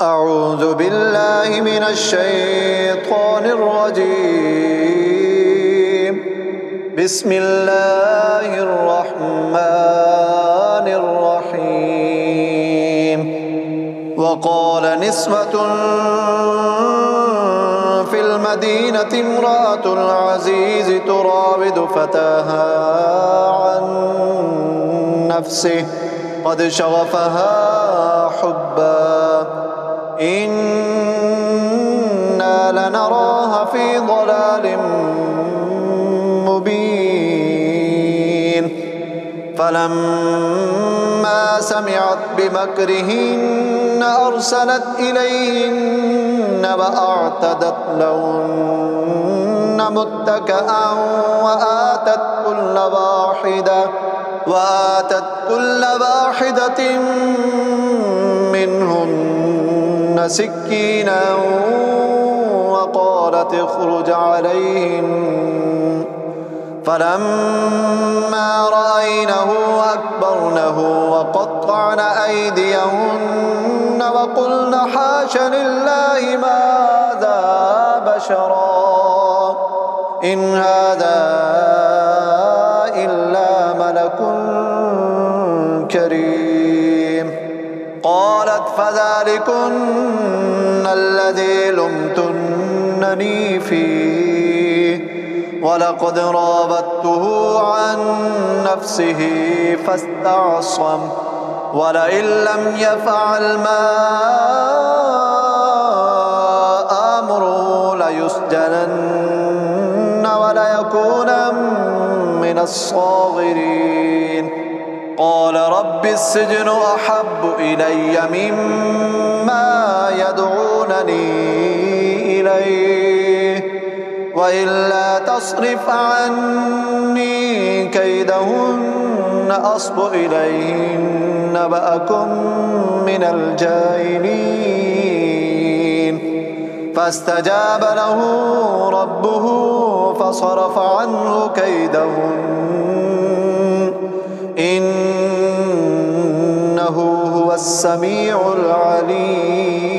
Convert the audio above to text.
أعوذ بالله من الشيطان الرجيم. بسم الله الرحمن الرحيم. وقال نسوة في المدينة امرأة العزيز تراود فتاها عن نفسه قد شغفها حبا إنا لنراها في ضلال مبين. فلما سمعت بمكرهن أرسلت إليهن وأعتدت لهن متكئا وآتت كل واحدة منهن سكينا وقالت اخرج عليهن. فلما رأينه أكبرنه وقطعن أيديهن وقلن حاش لله ما هذا بشرا إن هذا إلا ملك كريم. قالت فذلكن الذي لمتنني فيه ولقد راودته عن نفسه فاستعصم ولئن لم يفعل ما آمره ليسجنن وليكونن من الصاغرين. قال رب السجن أحب إلي مما يدعونني إليه وإلا تصرف عني كيدهن أصب إليهن وأكن من الجاهلين. فاستجاب له ربه فصرف عنه كيدهن إنه هو السميع العليم.